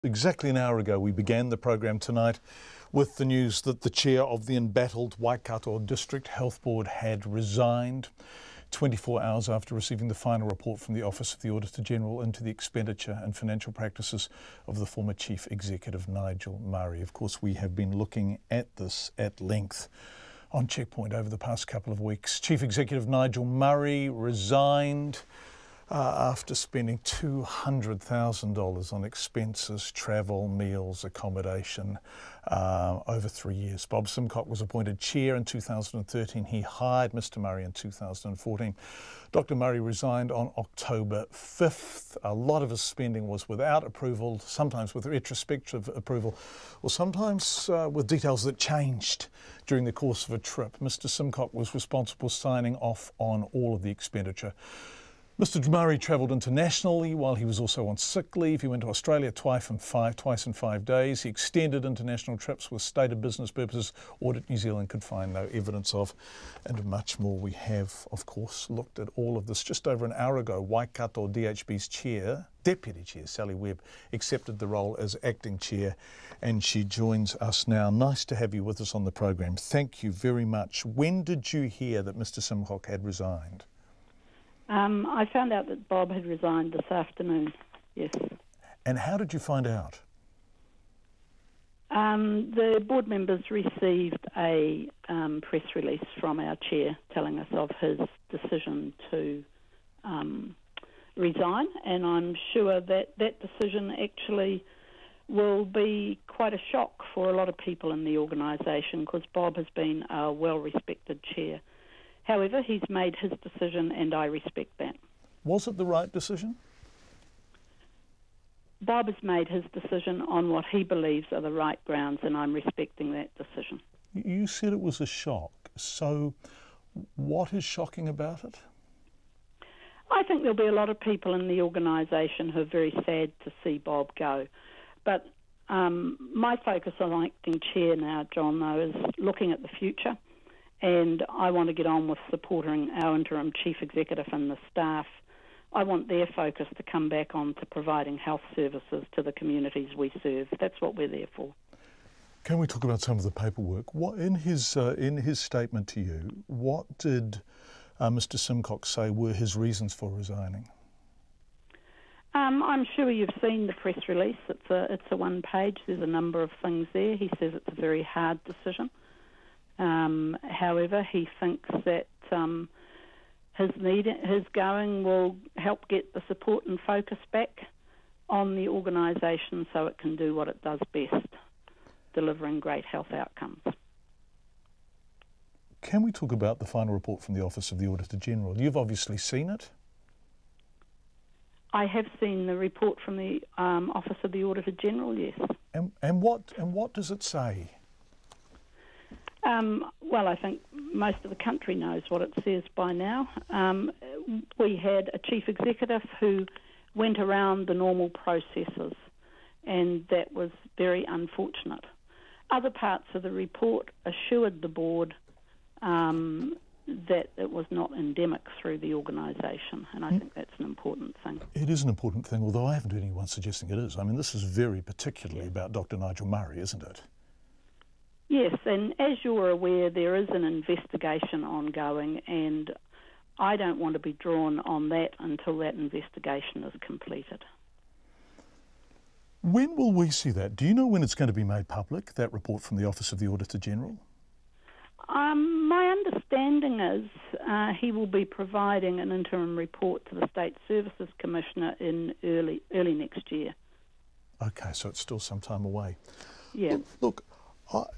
Exactly an hour ago, we began the program tonight with the news that the chair of the embattled Waikato District Health Board had resigned 24 hours after receiving the final report from the Office of the Auditor General into the expenditure and financial practices of the former Chief Executive Nigel Murray. Of course, we have been looking at this at length on Checkpoint over the past couple of weeks. Chief Executive Nigel Murray resigned after spending $200,000 on expenses, travel, meals, accommodation over 3 years. Bob Simcock was appointed chair in 2013. He hired Mr Murray in 2014. Dr Murray resigned on October 5th. A lot of his spending was without approval, sometimes with retrospective approval, or sometimes with details that changed during the course of a trip. Mr Simcock was responsible for signing off on all of the expenditure. Mr Murray travelled internationally while he was also on sick leave. He went to Australia twice in 5 days. He extended international trips with stated business purposes. Audit New Zealand could find no evidence of, and much more. We have, of course, looked at all of this. Just over an hour ago, Waikato DHB's Deputy Chair, Sally Webb, accepted the role as acting chair, and she joins us now. Nice to have you with us on the program. Thank you very much. When did you hear that Mr Simcock had resigned? I found out that Bob had resigned this afternoon, yes. And how did you find out? The board members received a press release from our chair telling us of his decision to resign, and I'm sure that that decision actually will be quite a shock for a lot of people in the organisation, because Bob has been a well-respected chair. However, he's made his decision, and I respect that. Was it the right decision? Bob has made his decision on what he believes are the right grounds, and I'm respecting that decision. You said it was a shock. So what is shocking about it? I think there'll be a lot of people in the organisation who are very sad to see Bob go. But my focus on acting chair now, John, though, is looking at the future. And I want to get on with supporting our interim chief executive and the staff. I want their focus to come back on to providing health services to the communities we serve. That's what we're there for. Can we talk about some of the paperwork? What in his statement to you, what did Mr Simcock say were his reasons for resigning? I'm sure you've seen the press release. It's a one page. There's a number of things there. He says it's a very hard decision. However, he thinks that his going will help get the support and focus back on the organisation so it can do what it does best, delivering great health outcomes. Can we talk about the final report from the Office of the Auditor General? You've obviously seen it. I have seen the report from the Office of the Auditor General, yes. And what does it say? Well, I think most of the country knows what it says by now. We had a chief executive who went around the normal processes, and that was very unfortunate. Other parts of the report assured the board that it was not endemic through the organisation, and I think that's an important thing. It is an important thing, although I haven't heard anyone suggesting it is. I mean, this is very particularly about Dr Nigel Murray, isn't it? Yes, and as you're aware, there is an investigation ongoing, and I don't want to be drawn on that until that investigation is completed. When will we see that? Do you know when it's going to be made public, that report from the Office of the Auditor General? My understanding is he will be providing an interim report to the State Services Commissioner in early next year. Okay, so it's still some time away. Yeah. Look,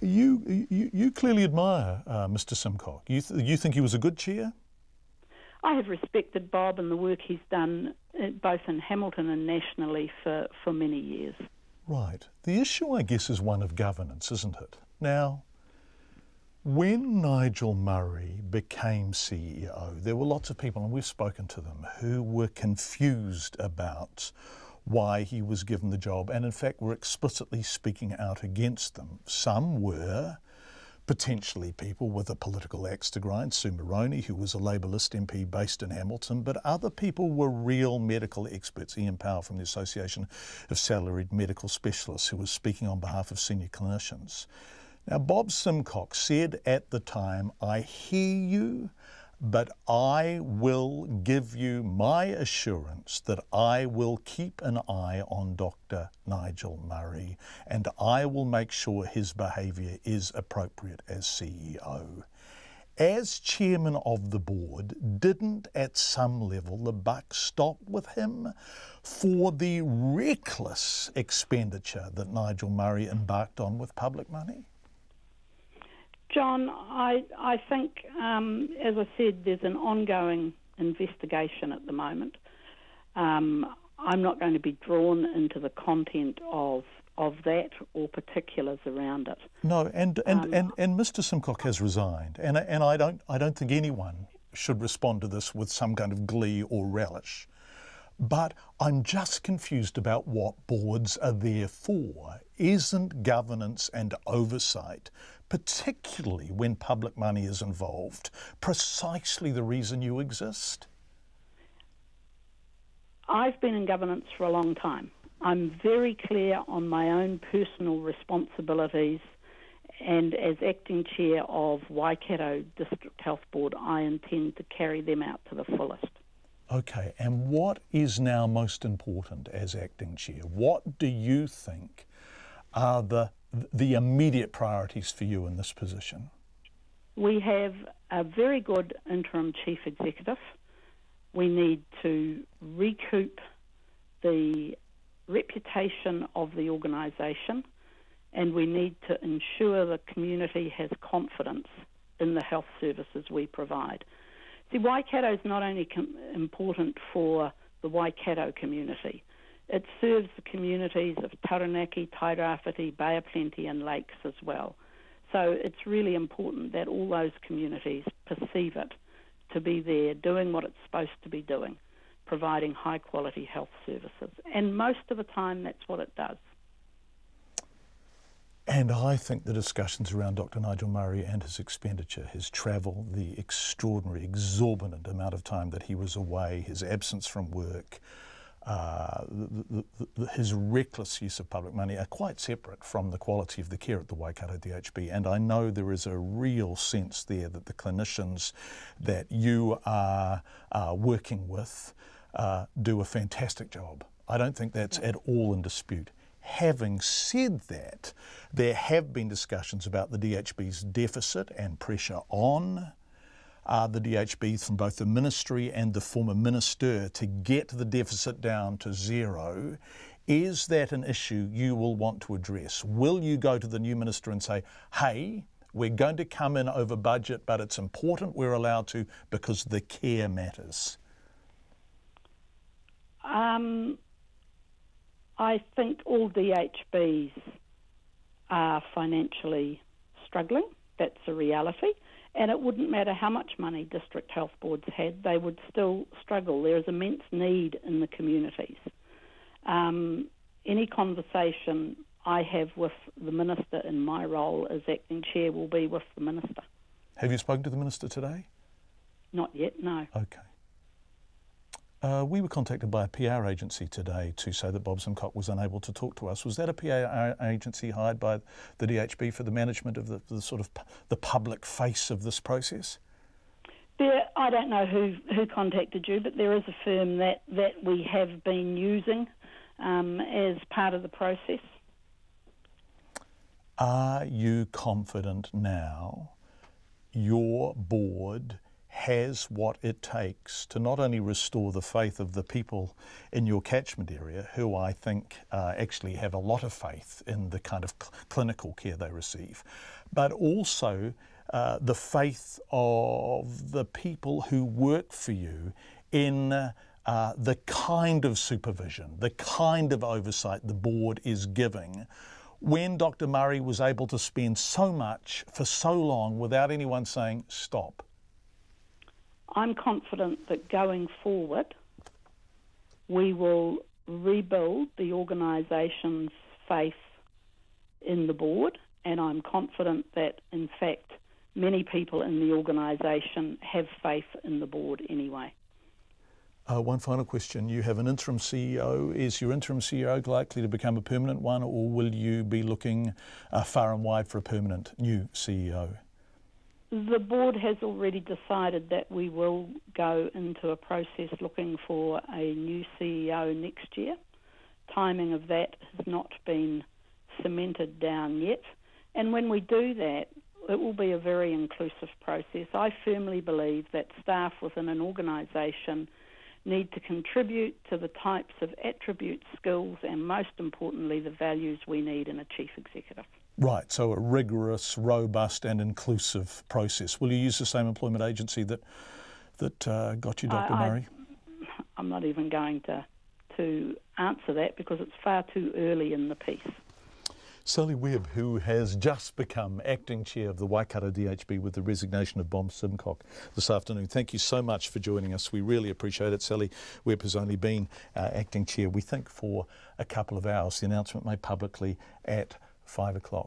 you clearly admire Mr Simcock. You think he was a good chair? I have respected Bob and the work he's done both in Hamilton and nationally for many years. Right. The issue, I guess, is one of governance, isn't it? Now, when Nigel Murray became CEO, there were lots of people, and we've spoken to them, who were confused about why he was given the job, and in fact were explicitly speaking out against them. Some were potentially people with a political axe to grind, Sue Moroney, who was a Labourist MP based in Hamilton, but other people were real medical experts. Ian Powell from the Association of Salaried Medical Specialists, who was speaking on behalf of senior clinicians. Now, Bob Simcock said at the time, "I hear you, but I will give you my assurance that I will keep an eye on Dr. Nigel Murray and I will make sure his behaviour is appropriate as CEO." As chairman of the board, didn't at some level the buck stop with him for the reckless expenditure that Nigel Murray embarked on with public money? John, I think, as I said, there's an ongoing investigation at the moment. I'm not going to be drawn into the content of that or particulars around it. No, and Mr Simcock has resigned, and I don't think anyone should respond to this with some kind of glee or relish. But I'm just confused about what boards are there for. Isn't governance and oversight, particularly when public money is involved, precisely the reason you exist? I've been in governance for a long time. I'm very clear on my own personal responsibilities, and as acting chair of Waikato District Health Board, I intend to carry them out to the fullest. Okay, and what is now most important as acting chair? What do you think are the immediate priorities for you in this position? We have a very good interim chief executive. We need to recoup the reputation of the organisation, and we need to ensure the community has confidence in the health services we provide. See, Waikato is not only important for the Waikato community, it serves the communities of Taranaki, Tairāwhiti, Bay of Plenty and Lakes as well. So it's really important that all those communities perceive it to be there doing what it's supposed to be doing, providing high quality health services. And most of the time that's what it does. And I think the discussions around Dr. Nigel Murray and his expenditure, his travel, the extraordinary, exorbitant amount of time that he was away, his absence from work, his reckless use of public money are quite separate from the quality of the care at the Waikato DHB. And I know there is a real sense there that the clinicians that you are working with do a fantastic job. I don't think that's at all in dispute. Having said that, there have been discussions about the DHB's deficit and pressure on the DHB from both the ministry and the former minister to get the deficit down to zero. Is that an issue you will want to address? Will you go to the new minister and say, hey, we're going to come in over budget, but it's important we're allowed to because the care matters? I think all DHBs are financially struggling. That's a reality. And it wouldn't matter how much money district health boards had, they would still struggle. There is immense need in the communities. Any conversation I have with the minister in my role as acting chair will be with the minister. Have you spoken to the minister today? Not yet, no. Okay. We were contacted by a PR agency today to say that Bob Simcock was unable to talk to us. Was that a PR agency hired by the DHB for the management of the sort of the public face of this process? I don't know who contacted you, but there is a firm that we have been using as part of the process. Are you confident now your board has what it takes to not only restore the faith of the people in your catchment area, who I think actually have a lot of faith in the kind of clinical care they receive, but also the faith of the people who work for you in the kind of supervision, the kind of oversight the board is giving, when Dr. Murray was able to spend so much for so long without anyone saying, stop? I'm confident that going forward, we will rebuild the organisation's faith in the board and I'm confident that, in fact, many people in the organisation have faith in the board anyway. One final question. You have an interim CEO. Is your interim CEO likely to become a permanent one, or will you be looking far and wide for a permanent new CEO? The board has already decided that we will go into a process looking for a new CEO next year. Timing of that has not been cemented down yet. And when we do that, it will be a very inclusive process. I firmly believe that staff within an organisation need to contribute to the types of attributes, skills, and most importantly, the values we need in a chief executive. Right, so a rigorous, robust and inclusive process. Will you use the same employment agency that got you, Dr. Murray? I'm not even going to answer that because it's far too early in the piece. Sally Webb, who has just become acting chair of the Waikato DHB with the resignation of Bob Simcock this afternoon. Thank you so much for joining us. We really appreciate it. Sally Webb has only been acting chair, we think, for a couple of hours. The announcement made publicly at 5 o'clock.